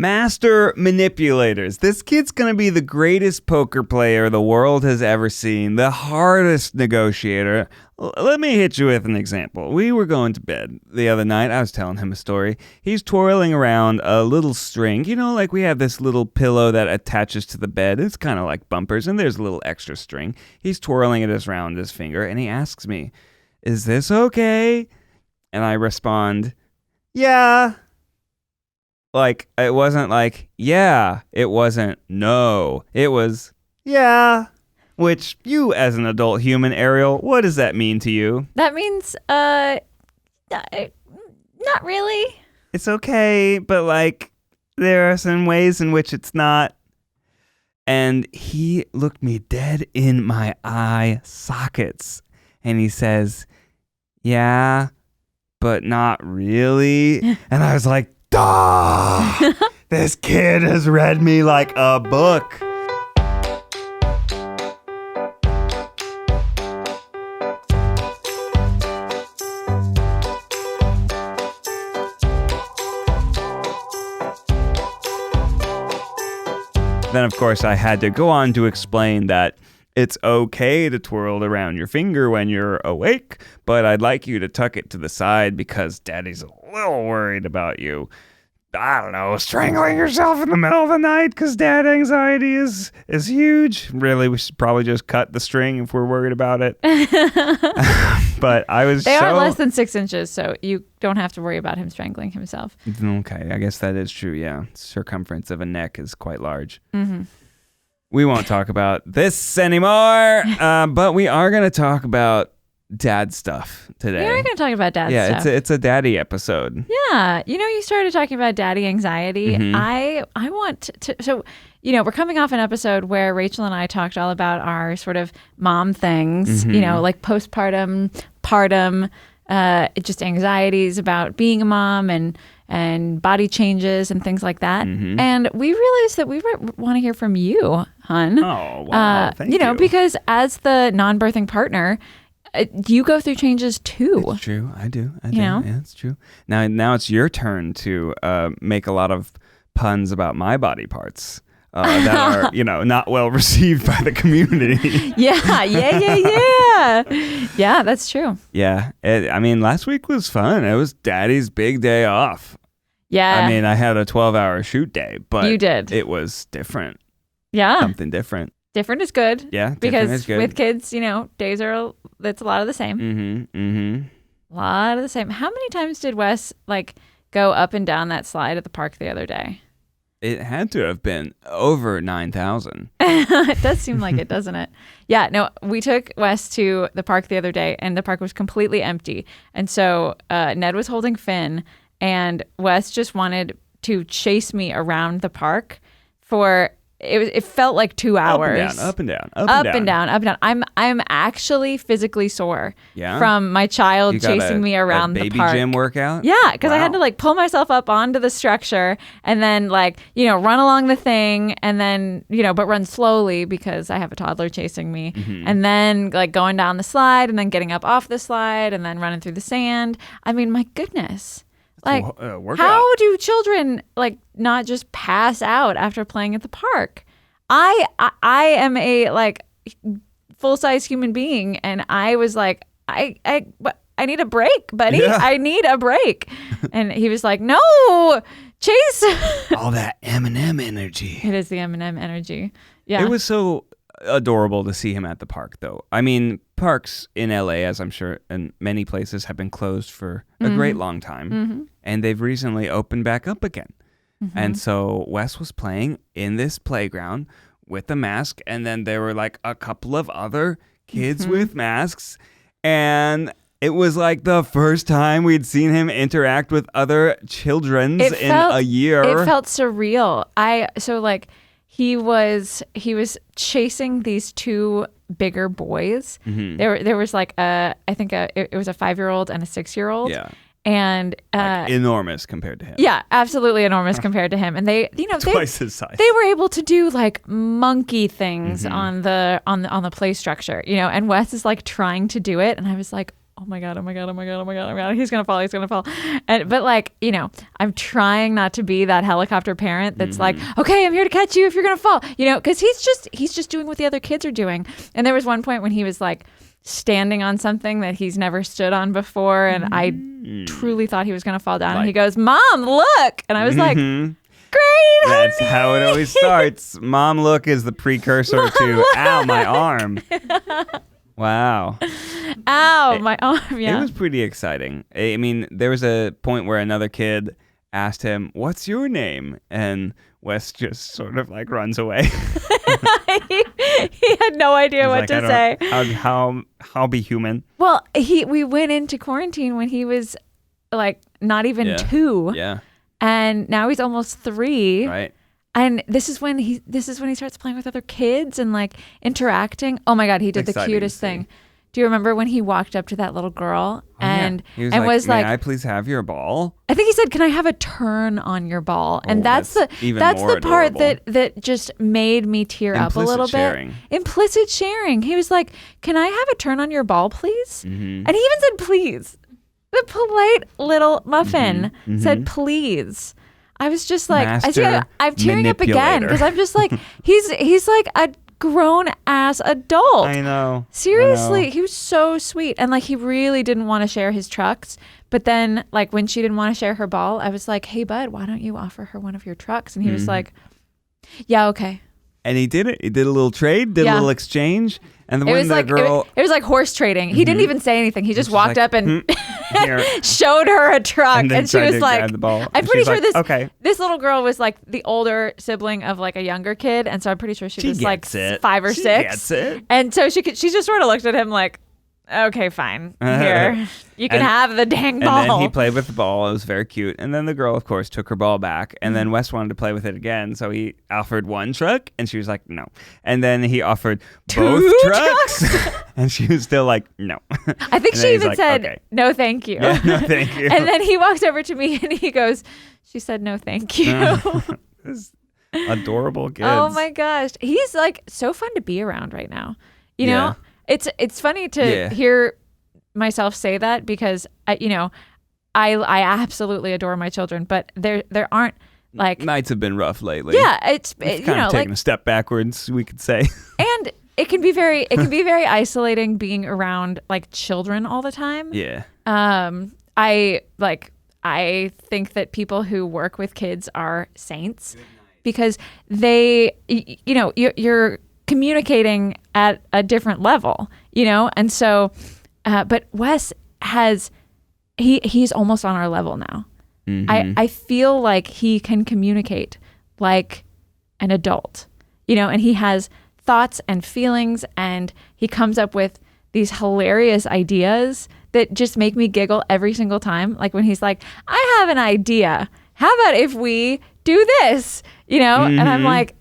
Master manipulators. This kid's going to be the greatest poker player the world has ever seen, the hardest negotiator. Let me hit you with an example. We were going to bed the other night. I was telling him a story. He's twirling around a little string. You know, like we have this little pillow that attaches to the bed. It's kind of like bumpers, and there's a little extra string. He's twirling it around his finger, and he asks me, "Is this okay?" And I respond, "Yeah." Like, it wasn't like, yeah. It wasn't no. It was, yeah. Which, you as an adult human, Ariel, what does that mean to you? That means, not really. It's okay, but like, there are some ways in which it's not. And he looked me dead in my eye sockets. And he says, yeah, but not really. And I was like, duh! This kid has read me like a book. Then, of course, I had to go on to explain that it's okay to twirl around your finger when you're awake, but I'd like you to tuck it to the side because Daddy's a little worried about you. I don't know, strangling yourself in the middle of the night because dad anxiety is huge. Really, we should probably just cut the string if we're worried about it. But I was They are less than 6 inches, so you don't have to worry about him strangling himself. Okay, I guess that is true, yeah. Circumference of a neck is quite large. Mm-hmm. We won't talk about this anymore, but we are going to talk about dad stuff today. We are going to talk about dad stuff. Yeah, it's a daddy episode. Yeah. You know, you started talking about daddy anxiety. Mm-hmm. I want to, so, you know, we're coming off an episode where Rachel and I talked all about our sort of mom things, Mm-hmm. you know, like postpartum, partum, just anxieties about being a mom and body changes and things like that. Mm-hmm. And we realized that we want to hear from you, hun. Oh, wow. Thank you. You know, because as the non-birthing partner, you go through changes too. It's true. I do. You know? Yeah, it's true. Now it's your turn to make a lot of puns about my body parts that are, you know, not well received by the community. Yeah. Yeah, that's true. Yeah. I mean, last week was fun. It was Daddy's big day off. Yeah. I mean, I had a 12-hour shoot day, but you did. It was different. Yeah. Something different. Different is good. Yeah, different because is good. With kids, you know, days it's a lot of the same. Mm-hmm. A lot of the same. How many times did Wes like go up and down that slide at the park the other day? It had to have been over 9,000. It does seem like it, doesn't it? Yeah, no, we took Wes to the park the other day and the park was completely empty. And so Ned was holding Finn and Wes just wanted to chase me around the park for... It felt like 2 hours. Up and down. I'm actually physically sore Yeah? from my child chasing me around the park. Baby gym workout? Yeah, because I had to like pull myself up onto the structure and then like, you know, run along the thing and then, you know, but run slowly because I have a toddler chasing me. Mm-hmm. And then like going down the slide and then getting up off the slide and then running through the sand. I mean, my goodness. Like, how do children like not just pass out after playing at the park? I am a like full-size human being, and I was like, I need a break, buddy. Yeah. I need a break. And he was like, no, Chase. All that M&M energy. It is the M&M energy. Yeah. It was so adorable to see him at the park, though. I mean, parks in LA, as I'm sure in many places, have been closed for a great long time. Mm-hmm. And they've recently opened back up again. Mm-hmm. And so Wes was playing in this playground with a mask. And then there were like a couple of other kids with masks. And it was like the first time we'd seen him interact with other children in a year. It felt surreal. He was chasing these two bigger boys. Mm-hmm. There was like it was a 5-year-old and a 6-year-old. Yeah. And like enormous compared to him. Yeah, absolutely enormous compared to him. And they, you know, twice his size. They were able to do like monkey things on the play structure, you know. And Wes is like trying to do it, and I was like, oh my God, he's gonna fall. But like, I'm trying not to be that helicopter parent that's like, okay, I'm here to catch you if you're gonna fall, because he's just doing what the other kids are doing. And there was one point when he was like standing on something that he's never stood on before, and I truly thought he was gonna fall down. And he goes, Mom, look, and I was like, great. That's how it always starts. Mom, look is the precursor to ow, my arm. Wow. Ow, my arm, yeah. It was pretty exciting. I mean, there was a point where another kid asked him, what's your name? And Wes just sort of like runs away. he had no idea what to say. How be human? Well, we went into quarantine when he was like not even 2. Yeah. And now he's almost 3. Right. And this is when he starts playing with other kids and like interacting. Oh my God, he did the cutest thing. Do you remember when he walked up to that little girl he was like, may I please have your ball? I think he said, can I have a turn on your ball? And that's the part that just made me tear up a little bit. Implicit sharing. He was like, can I have a turn on your ball, please? And he even said, please. The polite little muffin said, please. I was just like, I'm tearing up again because I'm just like, he's like a grown ass adult. I know. Seriously, he was so sweet. And like, he really didn't want to share his trucks. But then like when she didn't want to share her ball, I was like, hey bud, why don't you offer her one of your trucks? And he was like, yeah, okay. And he did it. He did a little trade, a little exchange. And it was like horse trading. He didn't even say anything. He just walked up and showed her a truck, and she was like, "I'm pretty sure this little girl was like the older sibling of like a younger kid, and so I'm pretty sure she was like 5 or 6. Gets it. And so she just sort of looked at him like, okay, fine, here you can have the dang ball. And then he played with the ball. It was very cute. And then the girl, of course, took her ball back. And then Wes wanted to play with it again, so he offered one truck, and she was like, no. And then he offered both trucks, and she was still like, no. I think she even said, no, thank you. Yeah, no, thank you. And then he walks over to me, and he goes, she said, no, thank you. Adorable kids. Oh my gosh, he's like so fun to be around right now. You know. It's funny to hear myself say that because I absolutely adore my children, but there aren't like nights have been rough lately. Yeah, it's kind of taking a step backwards, we could say. And it can be very isolating being around like children all the time. Yeah. I think that people who work with kids are saints because they you're communicating at a different level, and so but Wes he's almost on our level now. I feel like he can communicate like an adult, and he has thoughts and feelings, and he comes up with these hilarious ideas that just make me giggle every single time, like when he's like, I have an idea, how about if we do this, and I'm like,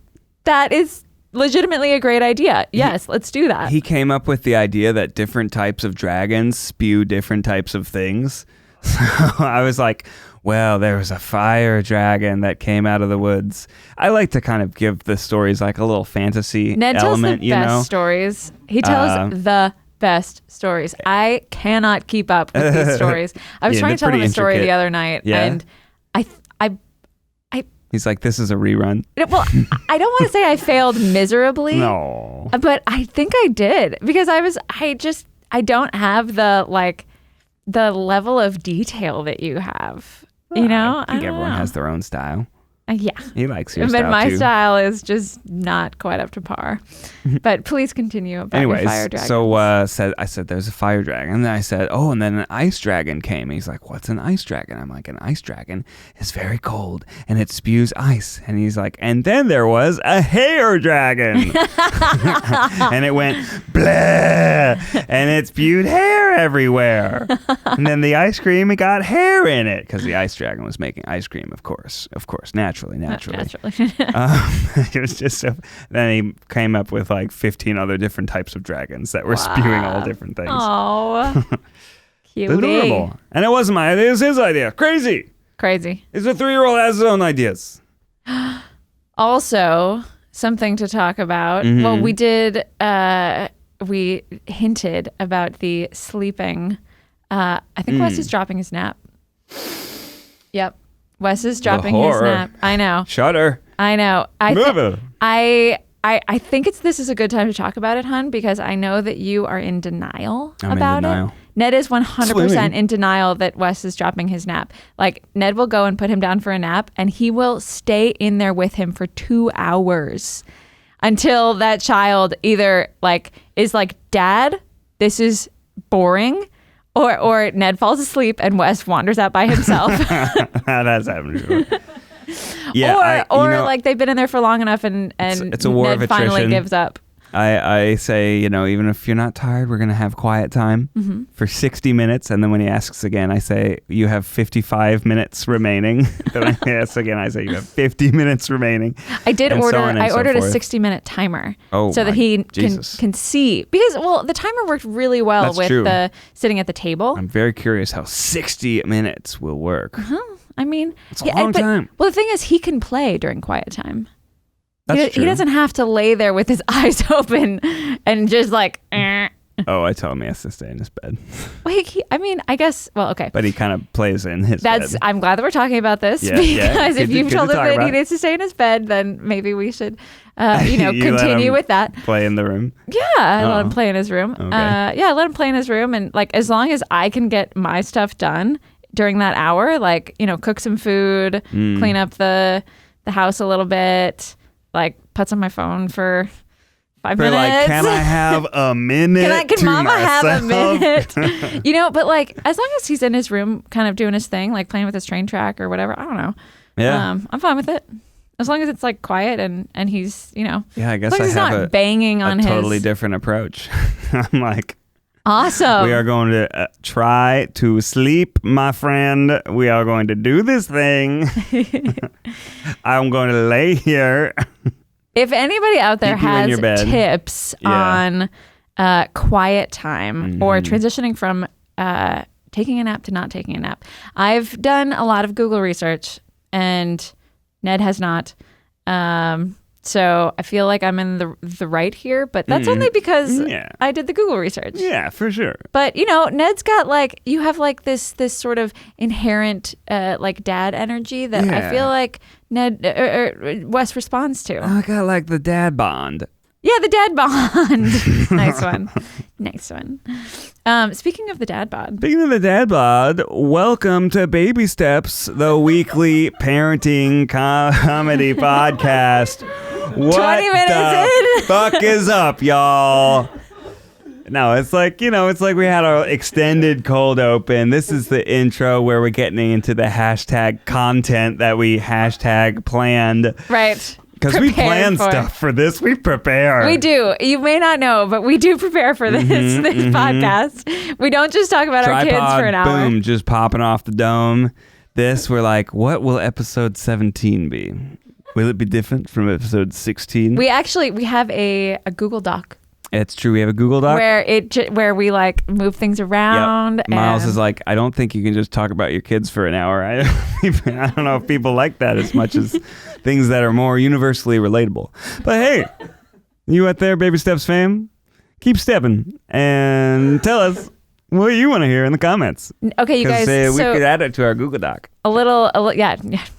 that is legitimately a great idea. Yes, let's do that. He came up with the idea that different types of dragons spew different types of things. So I was like, well, there was a fire dragon that came out of the woods. I like to kind of give the stories like a little fantasy Ned element, tells the best stories. He tells the best stories. I cannot keep up with these stories. I was trying to tell him a story the other night, and he's like, this is a rerun. Well, I don't want to say I failed miserably. No. But I think I did because I don't have the level of detail that you have. I think everyone has their own style. Yeah. He likes your style too. But my too. style is just not quite up to par. But please continue about your fire dragon. So I said there's a fire dragon. And then I said, oh, and then an ice dragon came. He's like, what's an ice dragon? I'm like, an ice dragon is very cold and it spews ice. And he's like, and then there was a hair dragon. And it went blah, and it spewed hair everywhere. And then the ice cream, it got hair in it because the ice dragon was making ice cream, of course, naturally. It was just so. Then he came up with like 15 other different types of dragons that were spewing all different things. Oh, cutie. Adorable. And it wasn't my idea; it was his idea. Crazy. It's a 3-year-old has his own ideas. Also, something to talk about. Mm-hmm. Well, we hinted about the sleeping I think Wes is dropping his nap. Yep. Wes is dropping his nap. I know. Shudder. I know. I think this is a good time to talk about it, hun, because I know that you are in denial about it. Ned is 100% in denial that Wes is dropping his nap. Like, Ned will go and put him down for a nap, and he will stay in there with him for 2 hours until that child either is like, Dad, this is boring, or Ned falls asleep and Wes wanders out by himself. That's happening. Yeah, or they've been in there for long enough and it's a war Ned of attrition. finally gives up. I say, even if you're not tired, we're going to have quiet time for 60 minutes. And then when he asks again, I say, you have 55 minutes remaining. Then I ask again, I say, you have 50 minutes remaining. I ordered a 60-minute timer so that he can see. Because, the timer worked really well the sitting at the table. I'm very curious how 60 minutes will work. I mean, it's a long time. Well, the thing is, he can play during quiet time. That's true. He doesn't have to lay there with his eyes open and just Oh, I told him he has to stay in his bed. I guess, okay. But he kind of plays in his bed. I'm glad that we're talking about this because if you've told him that he needs to stay in his bed, then maybe we should, continue with that. Play in the room? Yeah, I let him play in his room. Okay. Let him play in his room. And as long as I can get my stuff done during that hour, cook some food, clean up the house a little bit, puts on my phone for 5 minutes. Can I have a minute? Can Mama have a minute? But as long as he's in his room, kind of doing his thing, playing with his train track or whatever. I don't know. Yeah, I'm fine with it as long as it's quiet and he's Yeah, I guess he's not banging on a totally different approach. I'm awesome. We are going to try to sleep, my friend. We are going to do this thing. I'm going to lay here. If anybody out there has tips on quiet time or transitioning from taking a nap to not taking a nap, I've done a lot of Google research and Ned has not. So I feel like I'm in the right here, but that's only because I did the Google research. Yeah, for sure. But Ned's got you have this sort of inherent dad energy that I feel like Ned Wes responds to. I got the dad bond. Yeah, the dad bond. Nice one. Nice one. Speaking of the dad bod. Speaking of the dad bod, welcome to Baby Steps, the weekly parenting comedy podcast. What 20 minutes the fuck is up, y'all? No, it's it's we had our extended cold open. This is the intro where we're getting into the hashtag content that we hashtag planned. Right. Because we plan stuff for this. We prepare. We do. You may not know, but we do prepare for this podcast. We don't just talk about our kids for an hour. Boom, just popping off the dome. This, we're what will episode 17 be? Will it be different from episode 16? We have a Google Doc. It's true. We have a Google Doc where we move things around. Yep. Miles is I don't think you can just talk about your kids for an hour. I don't know if people like that as much as things that are more universally relatable. But hey, you out there, Baby Steps fam, keep stepping and tell us what you want to hear in the comments. Okay, you guys. We could add it to our Google Doc. Yeah,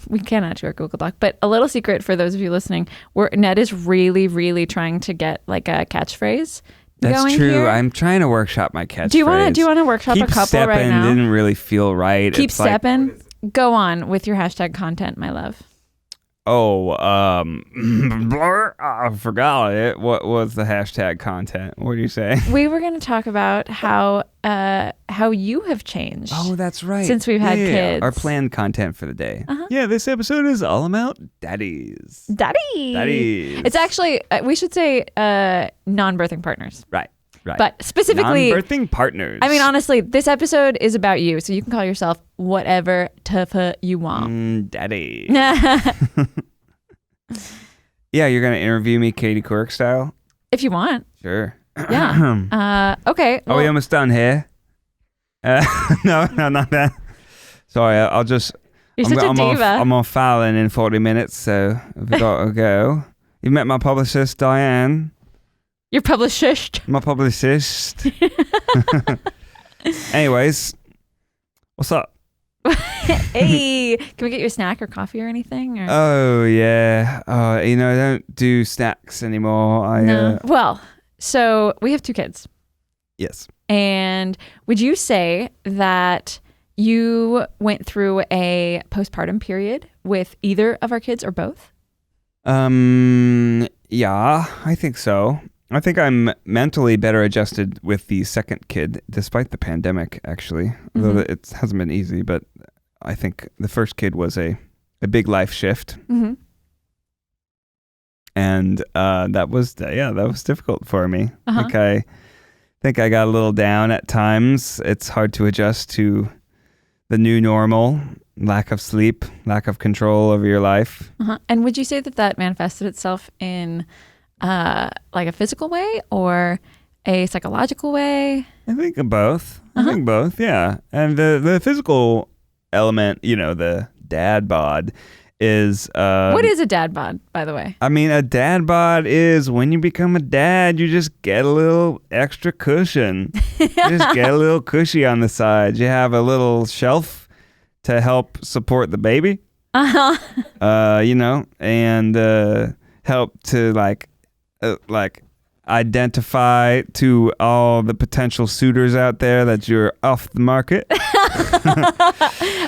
we can add it to our Google Doc. But a little secret for those of you listening, Ned is really, really trying to get a catchphrase. That's going true. Here. I'm trying to workshop my catchphrase. Do you want to workshop a couple right now? Didn't really feel right. Keep stepping. Go on with your hashtag content, my love. I forgot it. What was the hashtag content? What do you say? We were going to talk about how you have changed. Oh, that's right. Since we've had kids. Our planned content for the day. Yeah, this episode is all about daddies. Daddies. It's actually, we should say non-birthing partners. Right. But specifically, non-birthing partners. I mean, honestly, this episode is about you, so you can call yourself whatever tough you want. Daddy. Yeah, you're gonna interview me, Katie Couric style. If you want. Sure. Yeah. Okay. Are we almost done here? No, not that. Sorry, I'll just. You're such a diva. I'm on filing in 40 minutes, so I've got to go. You met my publicist, Diane. Your publicist. My publicist. Anyways, What's up? Hey, can we get you a snack or coffee or anything? Or? Oh, yeah. I don't do snacks anymore. No. Well, so we have 2 kids. Yes. And would you say that you went through a postpartum period with either of our kids or both? Yeah, I think so. I think I'm mentally better adjusted with the second kid, despite the pandemic, actually. Although it hasn't been easy, but I think the first kid was a big life shift. Mm-hmm. And that was difficult for me. Uh-huh. I think I got a little down at times. It's hard to adjust to the new normal, lack of sleep, lack of control over your life. Uh-huh. And would you say that manifested itself in like a physical way or a psychological way? I think both. Yeah. And the physical element, the dad bod is... what is a dad bod, by the way? I mean, a dad bod is when you become a dad, you just get a little extra cushion. You just get a little cushy on the side. You have a little shelf to help support the baby. And help to like identify to all the potential suitors out there that you're off the market. Oh,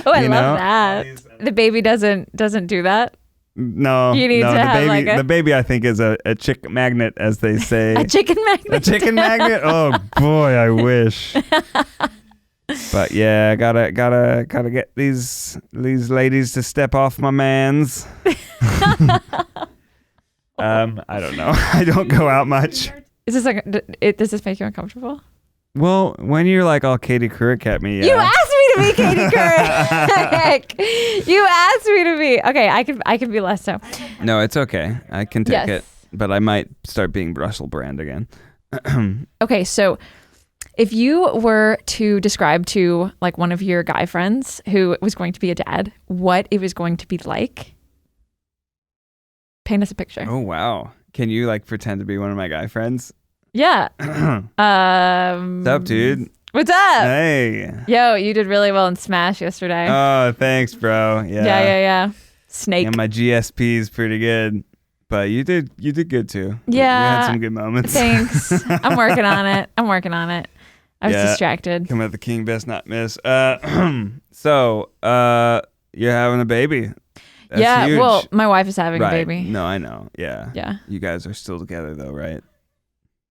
I love that. The baby doesn't do that. No, you need to have the baby I think is a chick magnet, as they say. A chicken magnet. A chicken magnet? Oh boy, I wish. But yeah, gotta get these ladies to step off my mans. I don't know. I don't go out much. Is this does this make you uncomfortable? Well, when you're like all Katie Couric at me, yeah. You asked me to be Katie Couric. You asked me to be. Okay, I can be less so. No, it's okay. I can take it, but I might start being Russell Brand again. Okay, so if you were to describe to like one of your guy friends who was going to be a dad, what it was going to be like, paint us a picture. Oh wow! Can you like pretend to be one of my guy friends? Yeah. What's up, dude? What's up? Hey. Yo, you did really well in Smash yesterday. Oh, thanks, bro. Yeah. Yeah. Snake. Yeah, my GSP is pretty good, but you did good too. Yeah. You had some good moments. Thanks. I'm working on it. I was distracted. Come at the king, best not miss. So, you're having a baby. That's huge. Well, my wife is having a baby. No, I know. Yeah. Yeah. You guys are still together though, right?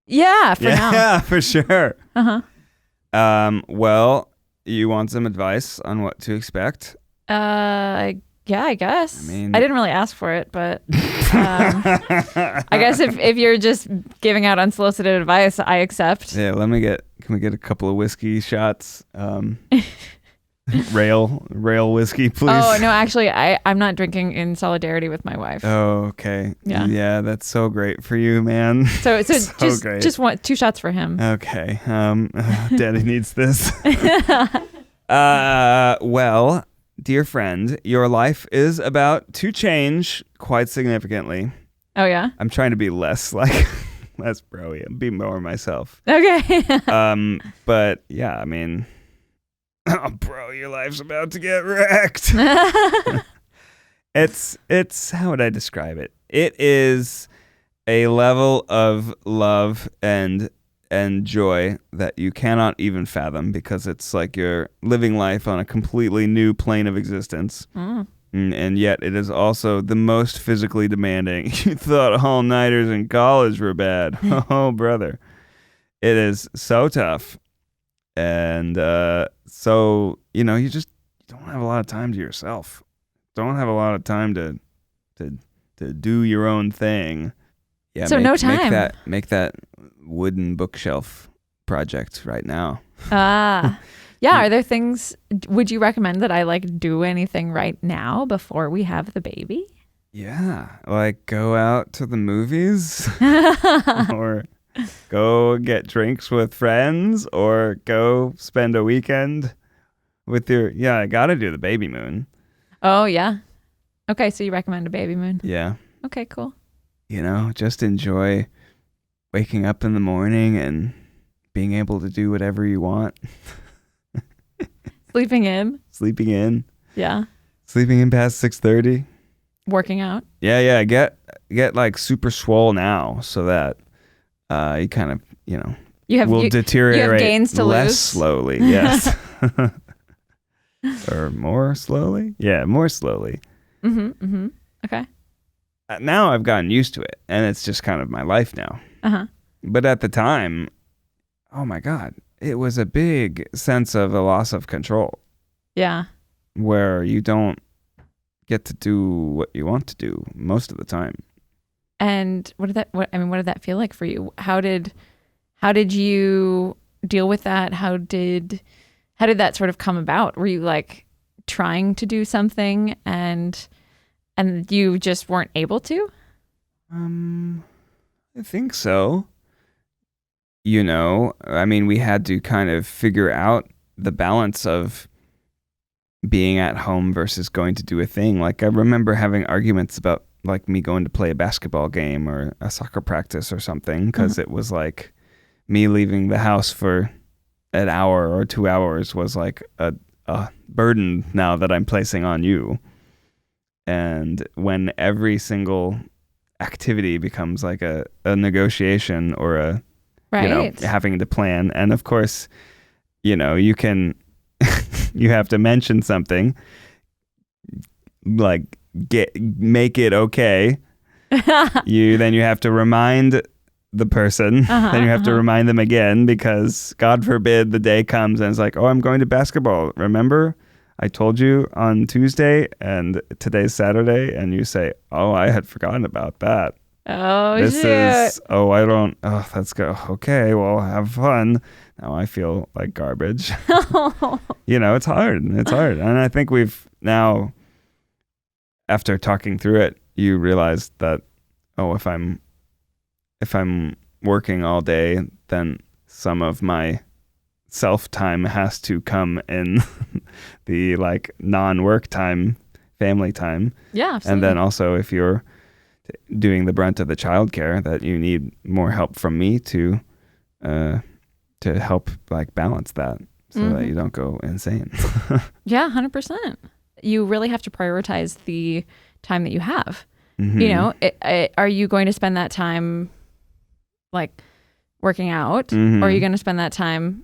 Yeah, for now. Yeah, for sure. Uh-huh. Well, you want some advice on what to expect? Yeah, I guess. I didn't really ask for it, but I guess if you're just giving out unsolicited advice, I accept. Yeah, can we get a couple of whiskey shots? Rail whiskey, please. Oh, no, actually, I'm not drinking in solidarity with my wife. Oh, okay. Yeah, that's so great for you, man. So just want 2 shots for him. Okay. Daddy needs this. Well, dear friend, your life is about to change quite significantly. Oh, yeah? I'm trying to be less broy and be more myself. Okay. But yeah, I mean... Oh, bro, your life's about to get wrecked. It's how would I describe it? It is a level of love and joy that you cannot even fathom, because it's like you're living life on a completely new plane of existence. And yet it is also the most physically demanding. You thought all-nighters in college were bad. Oh, brother. It is so tough. And so, you don't have a lot of time to yourself. Don't have a lot of time to do your own thing. Yeah, so no time. Make that wooden bookshelf project right now. Yeah, are there things, would you recommend that I do anything right now before we have the baby? Yeah, go out to the movies or go get drinks with friends or go spend a weekend with I gotta do the baby moon. Oh, yeah. Okay, so you recommend a baby moon? Yeah. Okay, cool. Just enjoy waking up in the morning and being able to do whatever you want. Sleeping in. Sleeping in. Yeah. Sleeping in past 6:30. Working out. Yeah. Get like super swole now so that you kind of, will deteriorate you have gains to less lose. slowly. Yes. Or more slowly? Yeah, more slowly. Okay. Now I've gotten used to it, and it's just kind of my life now. Uh-huh. But at the time, oh my God, it was a big sense of a loss of control. Yeah. Where you don't get to do what you want to do most of the time. And what did that feel like for you? How did you deal with that? How did that sort of come about? Were you like trying to do something and you just weren't able to? I think so. We had to kind of figure out the balance of being at home versus going to do a thing. Like I remember having arguments about like me going to play a basketball game or a soccer practice or something because it was like me leaving the house for an hour or 2 hours was like a burden now that I'm placing on you. And when every single activity becomes like a negotiation or a, having to plan. And of course, you can, you have to mention something like make it okay. Then you have to remind the person, then you have to remind them again because God forbid the day comes and it's like, oh, I'm going to basketball. Remember? I told you on Tuesday and today's Saturday, and you say, oh, I had forgotten about that. Oh, this shit. That's good. Okay, well, have fun. Now I feel like garbage. It's hard. It's hard. And I think we've now, after talking through it, you realize that, if I'm working all day, then some of my self-time has to come in the like non-work time, family time. Yeah, absolutely. And then also if you're doing the brunt of the childcare, that you need more help from me to help like balance that so that you don't go insane. Yeah, 100%. You really have to prioritize the time that you have. Are you going to spend that time like working out, or are you going to spend that time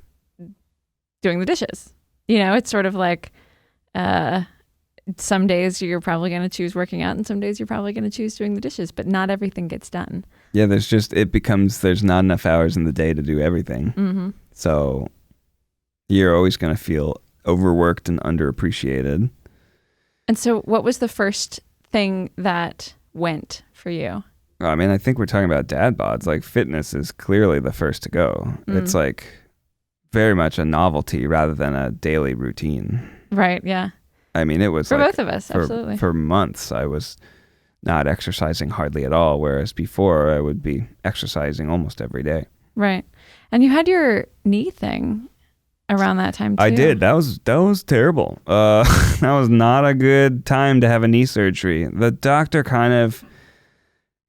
doing the dishes? It's sort of like some days you're probably going to choose working out and some days you're probably going to choose doing the dishes, but not everything gets done. Yeah, there's not enough hours in the day to do everything. So you're always going to feel overworked and underappreciated. And so what was the first thing that went for you? I think we're talking about Dad Bods. Like fitness is clearly the first to go. It's like very much a novelty rather than a daily routine. Right, yeah. It was for like, both of us, absolutely. For months, I was not exercising hardly at all, whereas before I would be exercising almost every day. Right. And you had your knee thing around that time too. I did. That was terrible. That was not a good time to have a knee surgery. The doctor kind of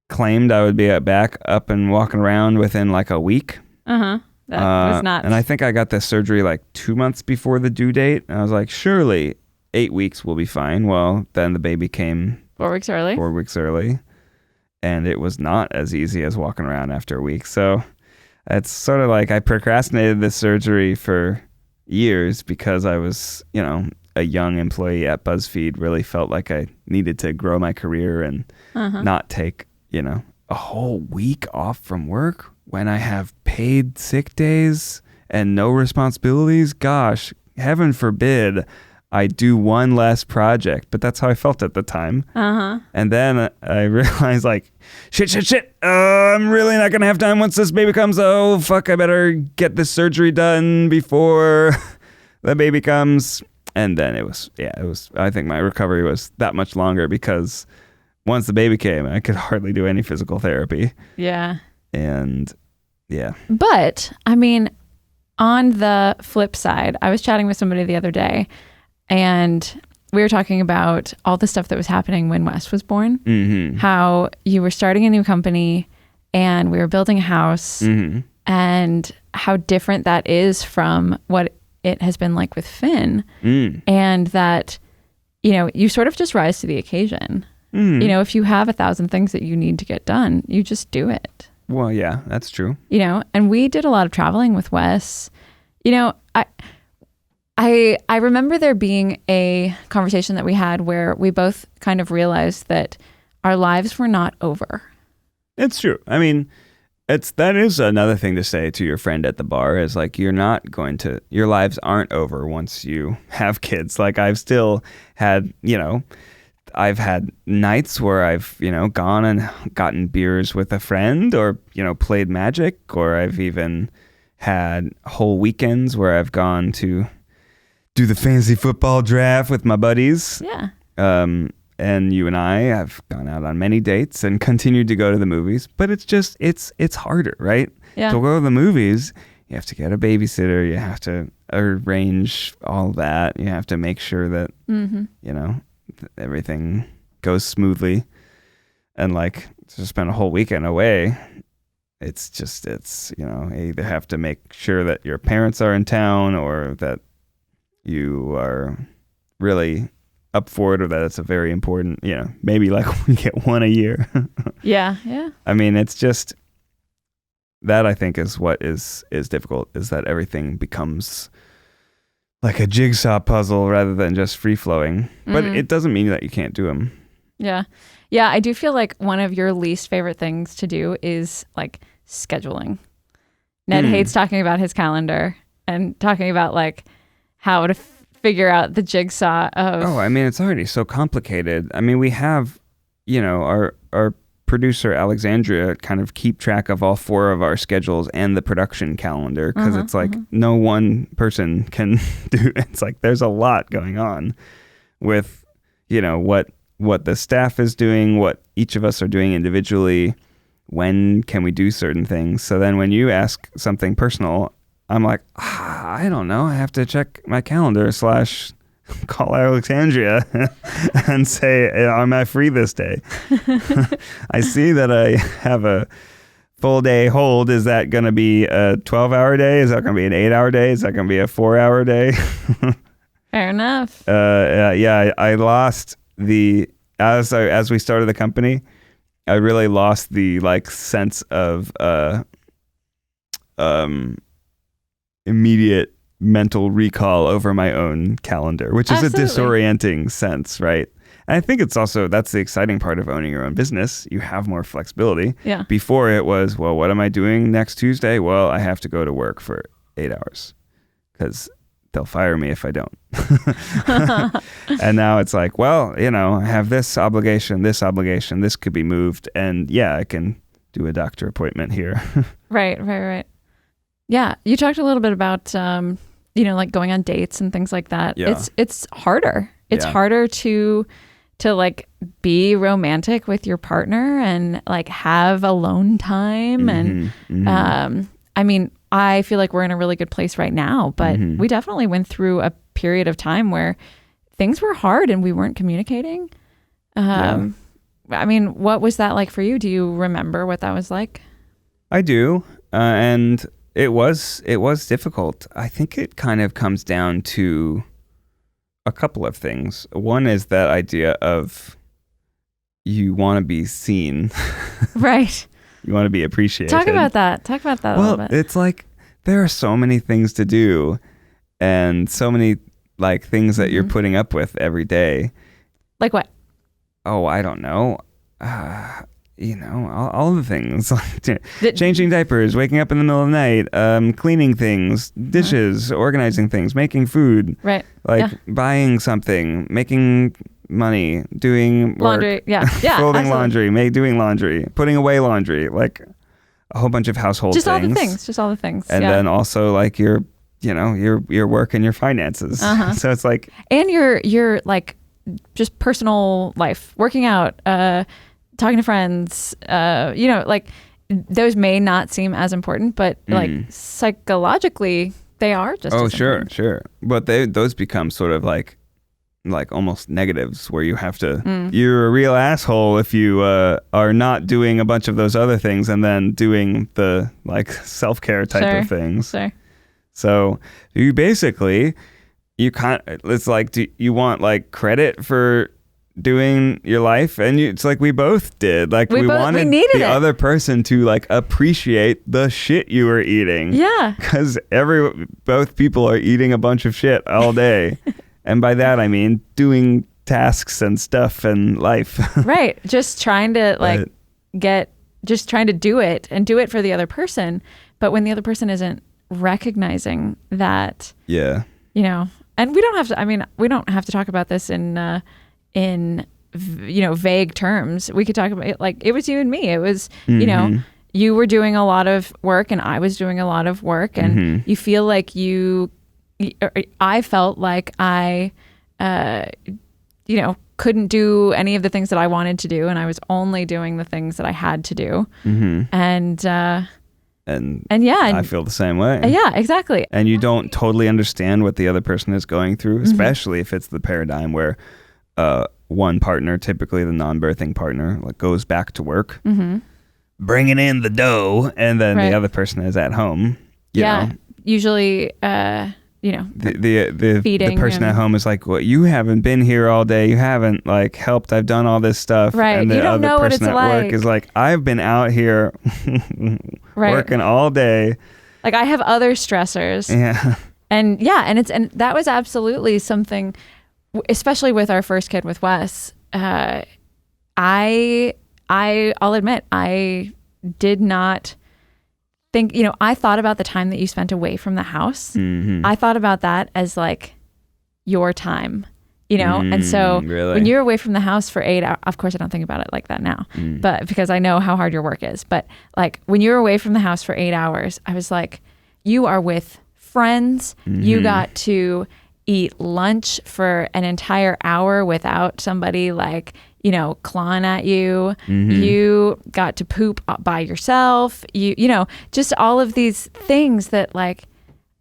claimed I would be back up and walking around within like a week. That was not. And I think I got this surgery like 2 months before the due date. And I was like, surely 8 weeks will be fine. Well, then the baby came 4 weeks early. 4 weeks early. And it was not as easy as walking around after a week. So it's sort of like I procrastinated this surgery for years because I was, a young employee at BuzzFeed, really felt like I needed to grow my career and not take, a whole week off from work when I have paid sick days and no responsibilities. Gosh, heaven forbid I do one less project, but that's how I felt at the time. And then I realized like, shit. I'm really not going to have time once this baby comes. Oh, fuck, I better get this surgery done before the baby comes. And then I think my recovery was that much longer because once the baby came, I could hardly do any physical therapy. Yeah. And yeah. But on the flip side, I was chatting with somebody the other day and we were talking about all the stuff that was happening when Wes was born, how you were starting a new company and we were building a house and how different that is from what it has been like with Finn, and that, you know, you sort of just rise to the occasion. You know, if you have 1,000 things that you need to get done, you just do it. Well, yeah, that's true. You know, and we did a lot of traveling with Wes. You know, I remember there being a conversation that we had where we both kind of realized that our lives were not over. It's true. I mean, that is another thing to say to your friend at the bar is like, your lives aren't over once you have kids. Like I've still had, you know, I've had nights where I've, you know, gone and gotten beers with a friend or, you know, played Magic, or I've even had whole weekends where I've gone to do the fantasy football draft with my buddies. Yeah. And you and I have gone out on many dates and continued to go to the movies, but it's just, it's harder, right? Yeah. To go to the movies, you have to get a babysitter, you have to arrange all that, you have to make sure that, you know, everything goes smoothly. And like, to spend a whole weekend away, it's, you know, you either have to make sure that your parents are in town or that you are really up for it, or that it's a very important, you know, maybe like we get one a year. Yeah. I mean, it's just that, I think, is what is difficult, is that everything becomes like a jigsaw puzzle rather than just free flowing. But it doesn't mean that you can't do them. Yeah. Yeah. I do feel like one of your least favorite things to do is like scheduling. Ned hates talking about his calendar and talking about like how to figure out the jigsaw of... Oh, I mean, it's already so complicated. I mean, we have, you know, our producer, Alexandria, kind of keep track of all 4 of our schedules and the production calendar, because it's like no one person can do... It's like there's a lot going on with, you know, what the staff is doing, what each of us are doing individually, when can we do certain things. So then when you ask something personal, I'm like, I don't know. I have to check my calendar / call Alexandria and say, am I free this day? I see that I have a full day hold. Is that going to be a 12-hour day? Is that going to be an 8-hour day? Is that going to be a 4-hour day? Fair enough. Yeah, I lost as we started the company, I really lost the like sense of immediate mental recall over my own calendar, which is a disorienting sense, right? And I think it's also, that's the exciting part of owning your own business. You have more flexibility. Yeah. Before it was, well, what am I doing next Tuesday? Well, I have to go to work for 8 hours because they'll fire me if I don't. And now it's like, well, you know, I have this obligation, this could be moved. And yeah, I can do a doctor appointment here. Right. Yeah, you talked a little bit about, you know, like going on dates and things like that. Yeah. It's harder. It's harder to like be romantic with your partner and like have alone time. And I mean, I feel like we're in a really good place right now, but we definitely went through a period of time where things were hard and we weren't communicating. I mean, what was that like for you? Do you remember what that was like? I do. And it was difficult. I think it kind of comes down to a couple of things. One is that idea of you want to be seen. Right. You want to be appreciated. Talk about that a little bit. It's like there are so many things to do and so many like things that you're putting up with every day. Like what? Oh, I don't know. You know, all the things. Changing diapers, waking up in the middle of the night, cleaning things, dishes, organizing things, making food. Right. Like buying something, making money, doing work, laundry. Yeah. folding laundry, doing laundry, putting away laundry, like a whole bunch of household things. Just all the things. And then also like your work and your finances. So it's like, and your like just personal life, working out, talking to friends, you know, like those may not seem as important, but like psychologically they are just as important. Sure. But those become sort of like almost negatives where you have to, you're a real asshole if you are not doing a bunch of those other things and then doing the like self-care type of things. Sure. So you basically, it's like, do you want like credit for doing your life? And it's like we both did. Like we wanted the other person to like appreciate the shit you were eating. Yeah. Because both people are eating a bunch of shit all day. And by that, I mean doing tasks and stuff and life. Right. Just trying to just trying to do it and do it for the other person. But when the other person isn't recognizing that, yeah, you know, and we don't have to talk about this in vague terms. We could talk about it like it was you and me. It was, you know, you were doing a lot of work and I was doing a lot of work, and you feel like I felt like I, couldn't do any of the things that I wanted to do, and I was only doing the things that I had to do. And I feel the same way. Yeah, exactly. And you don't totally understand what the other person is going through, especially if it's the paradigm where one partner, typically the non-birthing partner, like goes back to work, bringing in the dough, and then the other person is at home. You know? Usually, the person at home is like, well, you haven't been here all day. You haven't like helped. I've done all this stuff. Right. And the you don't other know person what it's at like. work is like, I've been out here working all day. Like I have other stressors. Yeah. And that was absolutely something, especially with our first kid with Wes. I'll admit, I did not think, I thought about the time that you spent away from the house. I thought about that as like your time, and so really? When you're away from the house for 8 hours, of course I don't think about it like that now, but because I know how hard your work is, but like when you're away from the house for 8 hours, I was like, you are with friends. You got to eat lunch for an entire hour without somebody like, clawing at you. You got to poop by yourself. Just all of these things that like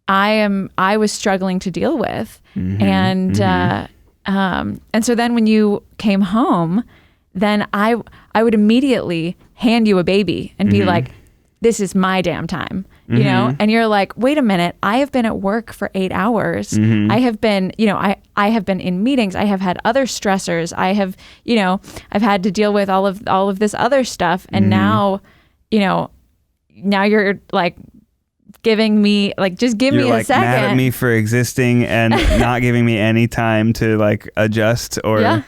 I was struggling to deal with. And so then when you came home, then I would immediately hand you a baby and be like, this is my damn time, and you're like, wait a minute, I have been at work for 8 hours. I have been, I have been in meetings. I have had other stressors. I have, I've had to deal with all of this other stuff. And now, now you're like giving me like, just give me a second. You're like mad at me for existing and not giving me any time to like adjust or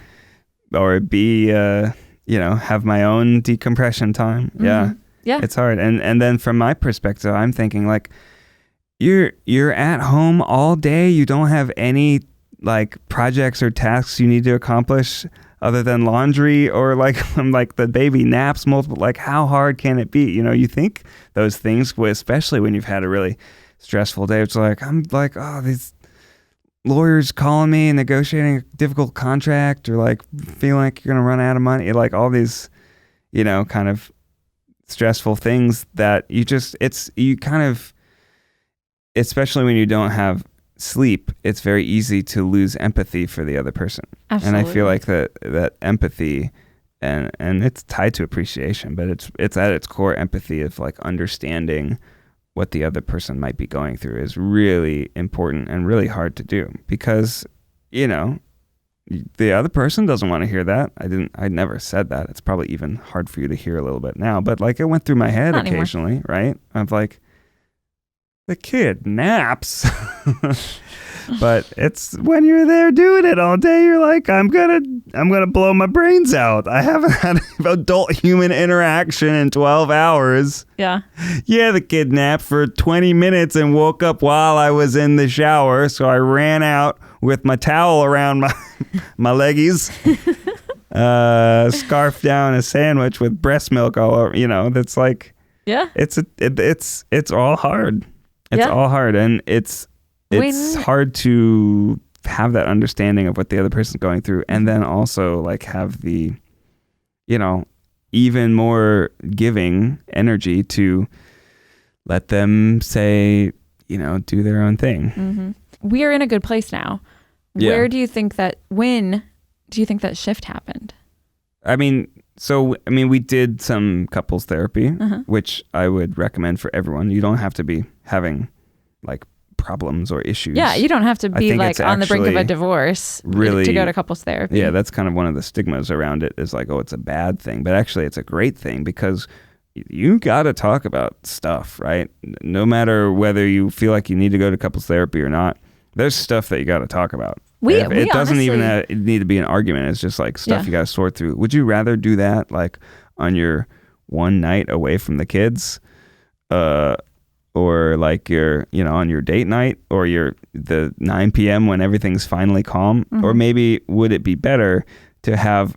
be, have my own decompression time. Yeah. Yeah. It's hard. And then from my perspective, I'm thinking like you're at home all day. You don't have any like projects or tasks you need to accomplish other than laundry or like the baby naps multiple. Like how hard can it be? You think those things, especially when you've had a really stressful day. It's like, I'm like, oh, these lawyers calling me and negotiating a difficult contract, or like feeling like you're going to run out of money. Like all these, kind of stressful things that especially when you don't have sleep, it's very easy to lose empathy for the other person. Absolutely. And I feel like that empathy and it's tied to appreciation, but it's at its core empathy of like understanding what the other person might be going through is really important and really hard to do, because the other person doesn't want to hear that. I never said that. It's probably even hard for you to hear a little bit now, but like it went through my head occasionally, right? I'm like, the kid naps. But it's when you're there doing it all day, you're like, I'm gonna blow my brains out. I haven't had adult human interaction in 12 hours. Yeah. Yeah, the kid napped for 20 minutes and woke up while I was in the shower, so I ran out with my towel around my leggies, scarfed down a sandwich with breast milk all over. That's like, it's all hard. It's all hard, and it's hard to have that understanding of what the other person's going through, and then also like have the, even more giving energy to let them say, do their own thing. We are in a good place now. When do you think that shift happened? We did some couples therapy, which I would recommend for everyone. You don't have to be having like problems or issues. Yeah, you don't have to be like on the brink of a divorce really, to go to couples therapy. Yeah, that's kind of one of the stigmas around it is like, oh, it's a bad thing. But actually, it's a great thing because you got to talk about stuff, right? No matter whether you feel like you need to go to couples therapy or not, there's stuff that you got to talk about. It doesn't even need to be an argument. It's just like stuff you got to sort through. Would you rather do that like on your one night away from the kids? Or like your, on your date night, or the 9 p.m. when everything's finally calm? Or maybe would it be better to have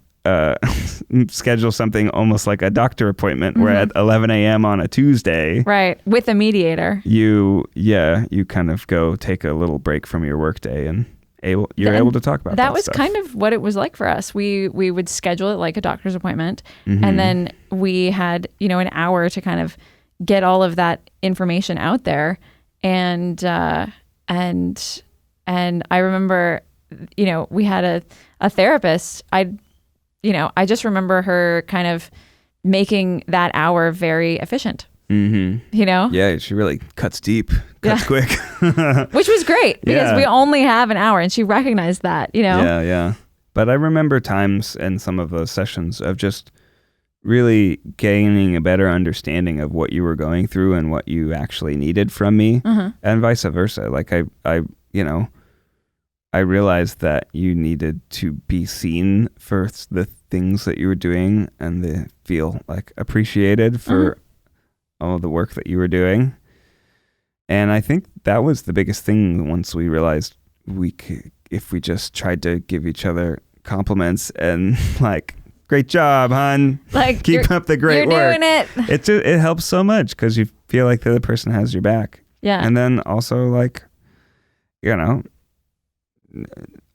schedule something almost like a doctor appointment where at 11 a.m. on a Tuesday, right, with a mediator, you kind of go take a little break from your workday and you're able to talk about that was stuff. kind of what it was like for us. We would schedule it like a doctor's appointment, and then we had an hour to kind of get all of that information out there. And I remember, we had a therapist. I just remember her kind of making that hour very efficient. Yeah, she really cuts deep, cuts quick. Which was great because we only have an hour, and she recognized that, Yeah. But I remember times in some of those sessions of just really gaining a better understanding of what you were going through and what you actually needed from me, and vice versa. Like I realized that you needed to be seen for the things that you were doing and to feel like appreciated for all the work that you were doing. And I think that was the biggest thing once we realized if we just tried to give each other compliments and like, great job, hon. Like, keep up the great work. You're doing it. It helps so much because you feel like the other person has your back. Yeah. And then also like,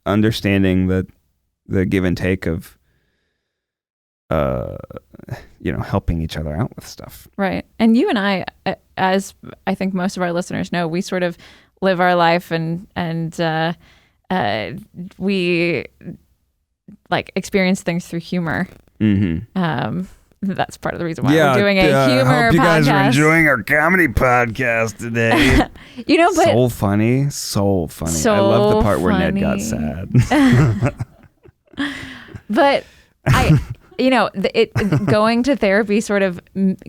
understanding the give and take of, helping each other out with stuff. Right. And you and I, as I think most of our listeners know, we sort of live our life and we like experience things through humor. That's part of the reason why we're doing a humor podcast. I hope you guys are enjoying our comedy podcast today. But so funny. I love the part where Ned got sad. But going to therapy sort of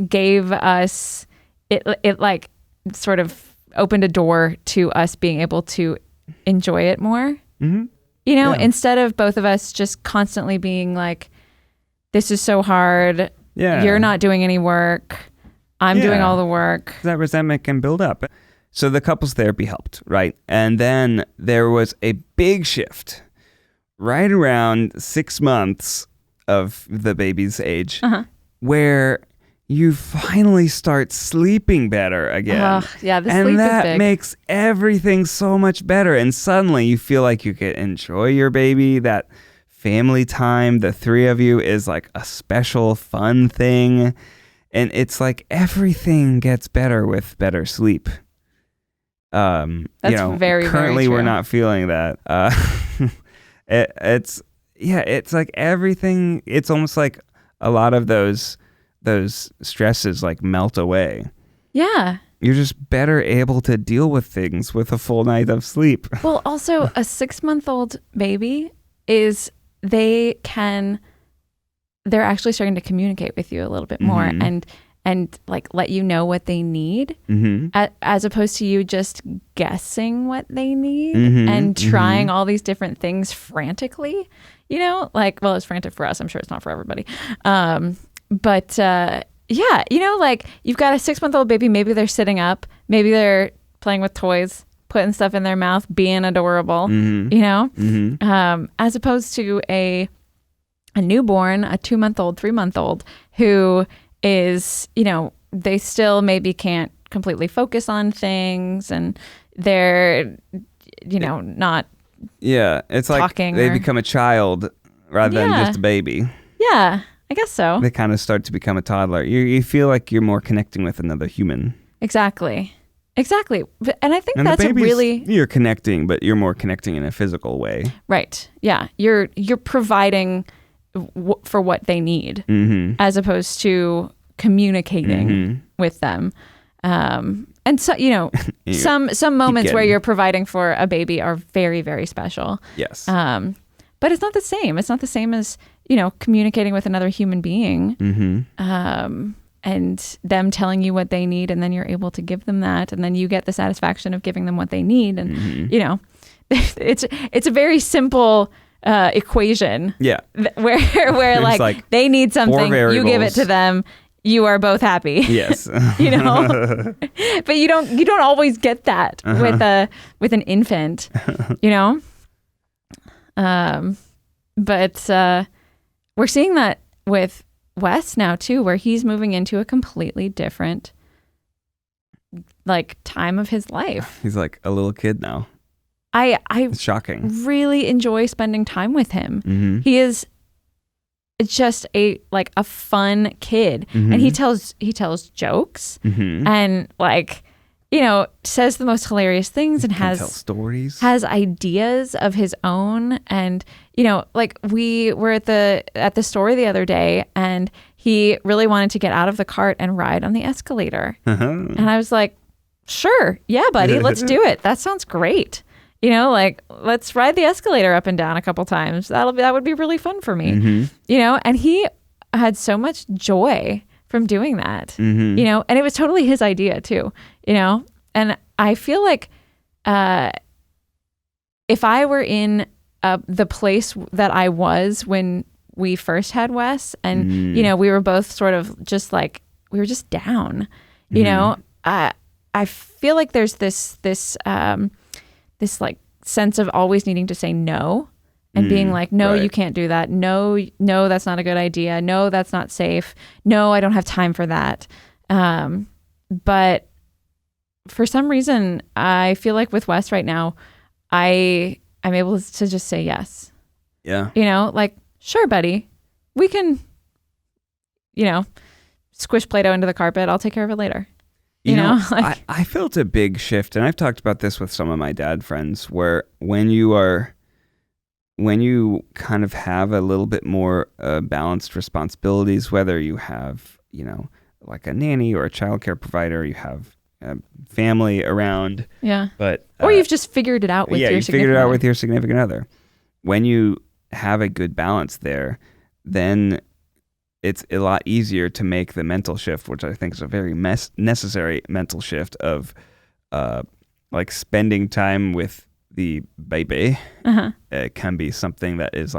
gave us it like sort of opened a door to us being able to enjoy it more. Instead of both of us just constantly being like, this is so hard. Yeah. You're not doing any work. I'm doing all the work. That resentment can build up. So the couples therapy helped, right? And then there was a big shift right around 6 months of the baby's age where you finally start sleeping better again. The sleep is big. And that makes everything so much better. And suddenly you feel like you can enjoy your baby. That family time, the three of you, is like a special fun thing. And it's like everything gets better with better sleep. That's very, currently very true. We're not feeling that. It's like everything, it's almost like a lot of those stresses like melt away. Yeah. You're just better able to deal with things with a full night of sleep. Well, also a 6-month-old baby they're actually starting to communicate with you a little bit more and like let you know what they need, as opposed to you just guessing what they need and trying all these different things frantically, it's frantic for us. I'm sure it's not for everybody. But like you've got a 6-month-old baby, maybe they're sitting up, maybe they're playing with toys, putting stuff in their mouth, being adorable, as opposed to a newborn, a 2-month-old, 3-month-old who is, they still maybe can't completely focus on things and they're, not it's like they become a child rather than just a baby. Yeah, I guess so. They kind of start to become a toddler. You feel like you're more connecting with another human. Exactly. And I think that's you're connecting, but you're more connecting in a physical way. Right. Yeah. You're providing for what they need as opposed to communicating with them. And so, some moments where you're providing for a baby are very, very special. Yes. But it's not the same. It's not the same as, communicating with another human being. Mm-hmm. And them telling you what they need, and then you're able to give them that, and then you get the satisfaction of giving them what they need. And, it's a very simple equation. Yeah. Where like they need something, you give it to them. You are both happy. Yes. But you don't always get that with an infant, But we're seeing that with Wes now too, where he's moving into a completely different time of his life. He's like a little kid now. It's shocking. Really enjoy spending time with him. Mm-hmm. He is just a fun kid, mm-hmm. and he tells jokes, mm-hmm. and says the most hilarious things, and tell stories, has ideas of his own. And we were at the store the other day, and he really wanted to get out of the cart and ride on the escalator. And I was like, sure, yeah, buddy, let's do it. That sounds great. Let's ride the escalator up and down a couple times. That would be really fun for me. Mm-hmm. And he had so much joy from doing that. Mm-hmm. And it was totally his idea too. And I feel like if I were in the place that I was when we first had Wes, and we were both sort of just we were just down. I feel like there's this sense of always needing to say no, and being like, no, right. You can't do that. No, that's not a good idea. No, that's not safe. No, I don't have time for that. But for some reason, I feel like with Wes right now, I'm able to just say yes. Yeah. Sure, buddy, we can, squish Play-Doh into the carpet. I'll take care of it later. I felt a big shift, and I've talked about this with some of my dad friends, where when you kind of have a little bit more balanced responsibilities, whether you have, like a nanny or a childcare provider, you have family around. Yeah. But or you've just figured it out with your significant other. figured it out with your significant other. When you have a good balance there, then it's a lot easier to make the mental shift, which I think is a very necessary mental shift of spending time with the baby. It can be something that is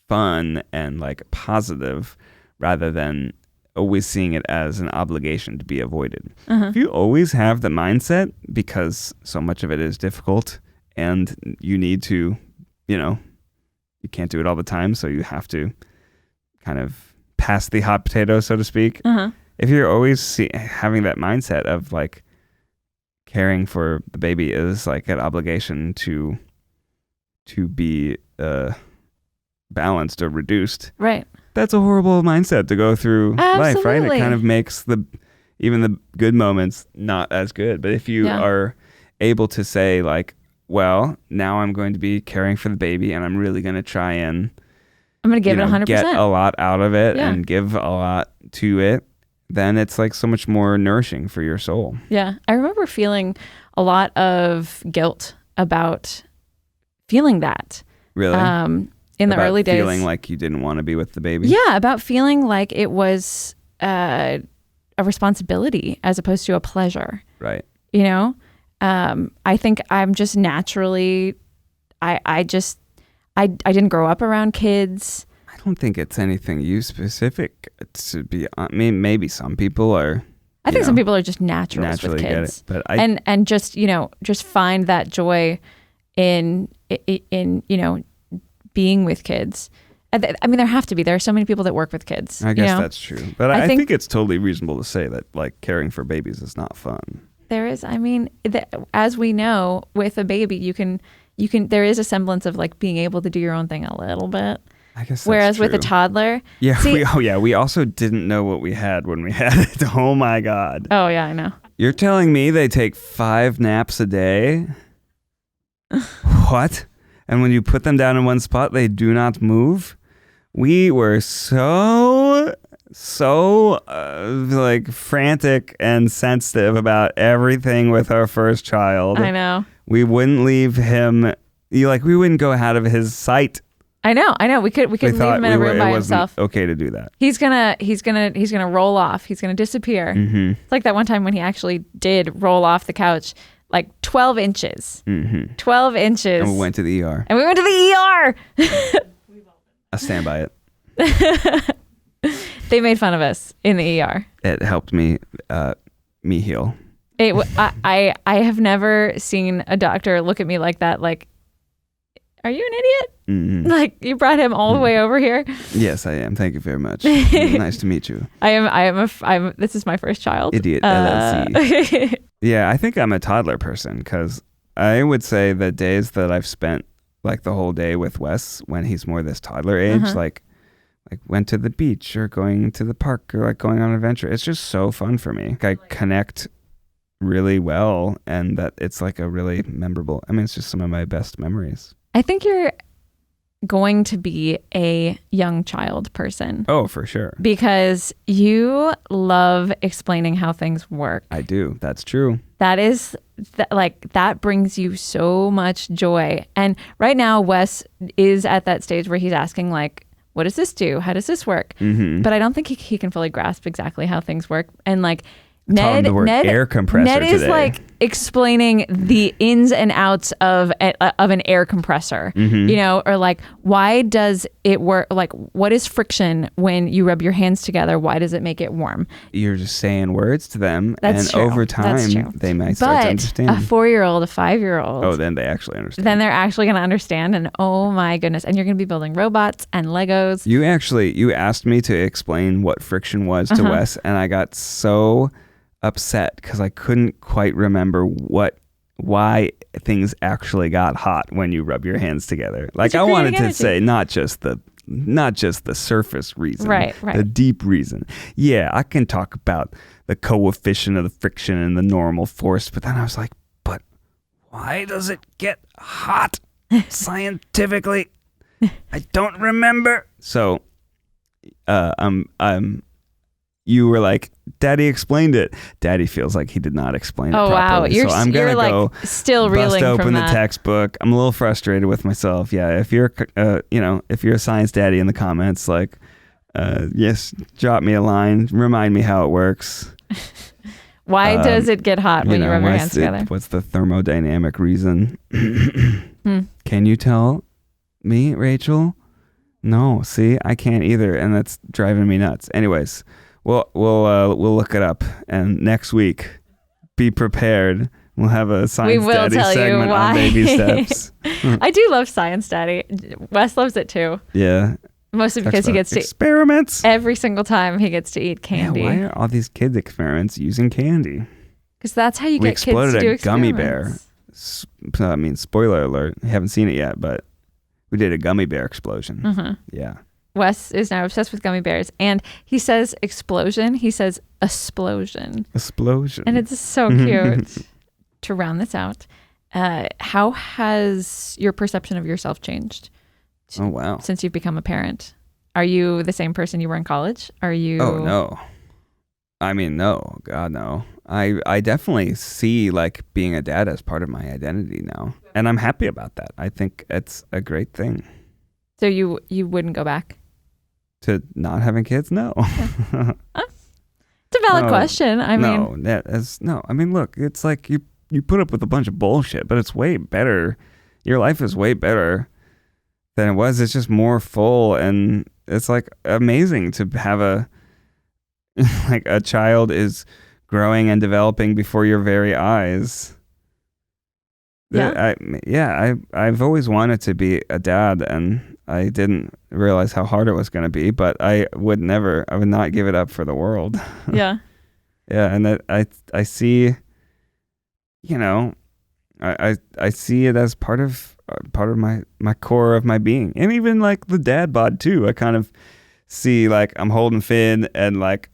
fun and positive, rather than always seeing it as an obligation to be avoided. If you always have the mindset, because so much of it is difficult and you need to, you can't do it all the time, so you have to kind of pass the hot potato, so to speak. If you're always having that mindset of caring for the baby is an obligation to be balanced or reduced, right? That's a horrible mindset to go through life, right? It kind of makes even the good moments not as good. But if you are able to say well, now I'm going to be caring for the baby, and I'm really going to try and I'm going to give it 100%. Get a lot out of it and give a lot to it, then it's so much more nourishing for your soul. Yeah. I remember feeling a lot of guilt about feeling that. Really? In the early days. Feeling like you didn't want to be with the baby? Yeah, about feeling like it was a responsibility as opposed to a pleasure. Right. I think I'm just naturally, I didn't grow up around kids. I don't think it's anything you specific to be. I mean, maybe some people are. I think some people are just naturally with kids, get it, but and just just find that joy in being with kids. I mean, there have to be. There are so many people that work with kids. I guess that's true, but I think it's totally reasonable to say that caring for babies is not fun. There is. I mean, as we know, with a baby, you can. There is a semblance of being able to do your own thing a little bit. I guess that's whereas true. with a toddler, we also didn't know what we had when we had it. Oh my God. Oh yeah, I know. You're telling me they take 5 naps a day? What? And when you put them down in one spot, they do not move? We were so so like frantic and sensitive about everything with our first child. I know. We wouldn't leave him. We wouldn't go out of his sight. I know. We could leave him in a room by himself. Okay to do that. He's gonna roll off. He's gonna disappear. Mm-hmm. It's like that one time when he actually did roll off the couch, like 12 inches. Mm-hmm. 12 inches. And we went to the ER. I stand by it. They made fun of us in the ER. It helped me heal. I have never seen a doctor look at me like that. Like, are you an idiot? Mm-hmm. Like, you brought him all the way over here? Yes, I am. Thank you very much. Nice to meet you. This is my first child. Idiot LLC. Yeah, I think I'm a toddler person because I would say the days that I've spent like the whole day with Wes when he's more this toddler age, like went to the beach or going to the park or like going on an adventure. It's just so fun for me. I connect really well and that it's like a really memorable, it's just some of my best memories. I think you're going to be a young child person. Oh, for sure. Because you love explaining how things work. I do. That's true. That brings you so much joy. And right now, Wes is at that stage where he's asking, like, what does this do? How does this work? Mm-hmm. But I don't think he can fully grasp exactly how things work. And like, Ned air compressor Ned is today. like explaining the ins and outs of an air compressor, or like, why does it work? Like, what is friction when you rub your hands together? Why does it make it warm? You're just saying words to them, That's true. Over time they might start to understand. A 4-year-old, a 5-year-old. Oh, then they actually understand. Then they're actually going to understand, and oh my goodness, and you're going to be building robots and Legos. You asked me to explain what friction was to Wes, and I got so upset because I couldn't quite remember why things actually got hot when you rub your hands together. Like I wanted to say not just the surface reason, right. The deep reason. Yeah, I can talk about the coefficient of the friction and the normal force, but then I was like, but why does it get hot scientifically? I don't remember. So, you were like, Daddy explained it. Daddy feels like he did not explain it properly. Wow. So I'm going to go still bust open the that. textbook. I'm a little frustrated with myself. Yeah, if you're a science daddy in the comments, like, yes, drop me a line. Remind me how it works. Why does it get hot when you rub your hands together? What's the thermodynamic reason? Can you tell me, Rachel? No, see, I can't either, and that's driving me nuts. Anyways, we'll look it up, and next week, be prepared. We'll have a Science Daddy segment on baby steps. I do love Science Daddy. Wes loves it too. Yeah. Mostly because he gets to experiments every single time he gets to eat candy. Yeah, why are all these kids experiments using candy? Because that's how you get kids to do experiments. We exploded a gummy bear. Spoiler alert. I haven't seen it yet, but we did a gummy bear explosion. Mm-hmm. Yeah. Wes is now obsessed with gummy bears, and he says explosion. He says explosion. Explosion. And it's so cute. To round this out, how has your perception of yourself changed? Oh, wow. Since you've become a parent. Are you the same person you were in college? Are you? Oh, no. No. God, no. I definitely see like being a dad as part of my identity now. And I'm happy about that. I think it's a great thing. So you wouldn't go back? To not having kids? No. It's a valid question. Look, it's like you put up with a bunch of bullshit, but it's way better. Your life is way better than it was. It's just more full, and it's like amazing to have a child is growing and developing before your very eyes. Yeah. I've always wanted to be a dad, and I didn't realize how hard it was going to be, but I would not give it up for the world. Yeah. Yeah. And that I see, I see it as part of my core of my being. And even like the dad bod too. I kind of see like I'm holding Finn and like,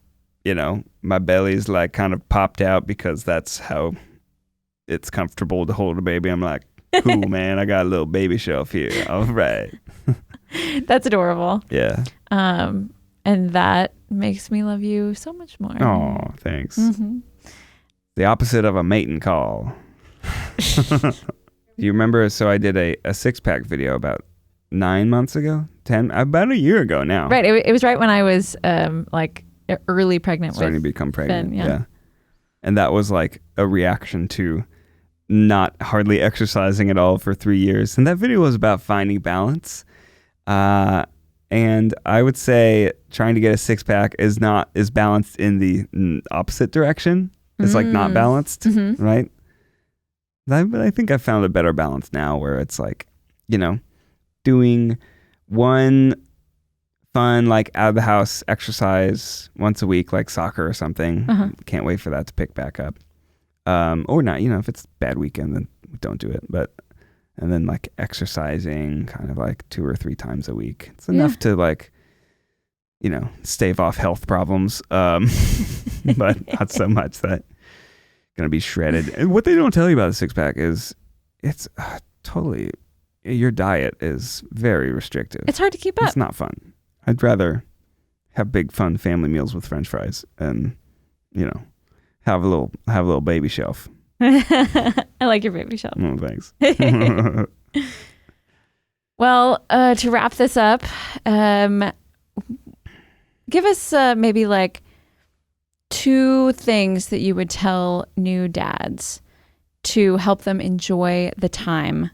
my belly's like kind of popped out because that's how it's comfortable to hold a baby. I'm like, cool, man. I got a little baby shelf here. All right. That's adorable. Yeah. And that makes me love you so much more. Oh, thanks. The opposite of a mating call. You remember? So I did a 6-pack video about 9 months ago, about a year ago now. Right. It was right when I was like early pregnant. Starting to become pregnant. Yeah. And that was like a reaction to not hardly exercising at all for 3 years. And that video was about finding balance. And I would say trying to get a 6-pack is balanced in the opposite direction. It's like not balanced, right? But I think I found a better balance now where it's like, doing one fun, like out of the house exercise once a week, like soccer or something. Can't wait for that to pick back up. Or not, if it's a bad weekend, then don't do it. And then like exercising kind of like 2 or 3 times a week. It's enough to like, stave off health problems. But not so much that going to be shredded. And what they don't tell you about the 6-pack is it's totally, your diet is very restrictive. It's hard to keep up. It's not fun. I'd rather have big fun family meals with French fries and, have a little baby shelf. I like your baby shelf. Oh, thanks. Well, to wrap this up, give us maybe like 2 things that you would tell new dads to help them enjoy the time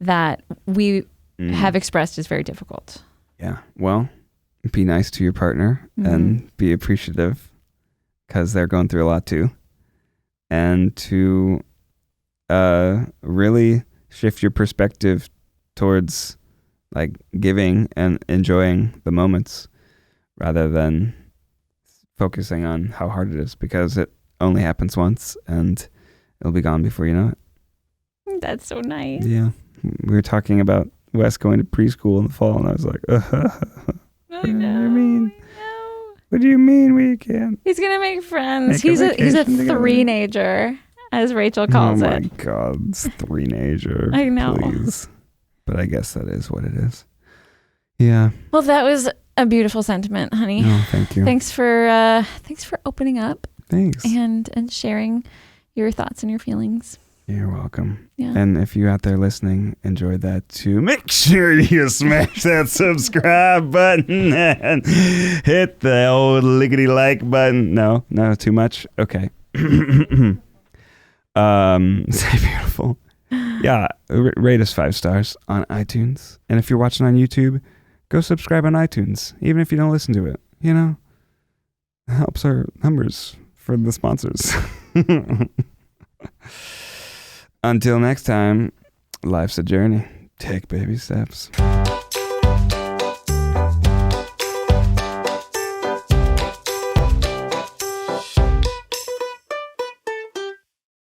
that we have expressed is very difficult. Yeah. Well, be nice to your partner and be appreciative because they're going through a lot too. And to really shift your perspective towards like giving and enjoying the moments rather than focusing on how hard it is, because it only happens once and it'll be gone before you know it. That's so nice. Yeah. We were talking about Wes going to preschool in the fall, and I was like, I know. What do you mean we can't? He's gonna make friends. He's a 3-nager, as Rachel calls it. Oh my God, it's 3-nager. I know. Please. But I guess that is what it is. Yeah. Well, that was a beautiful sentiment, honey. Oh, thank you. Thanks for opening up. Thanks. And sharing your thoughts and your feelings. You're welcome. Yeah. And if you out there listening enjoyed that too, make sure you smash that subscribe button and hit the old lickety like button. No, too much. Okay. Stay beautiful. Yeah, rate us 5 stars on iTunes. And if you're watching on YouTube, go subscribe on iTunes, even if you don't listen to it. It helps our numbers for the sponsors. Until next time, life's a journey. Take baby steps.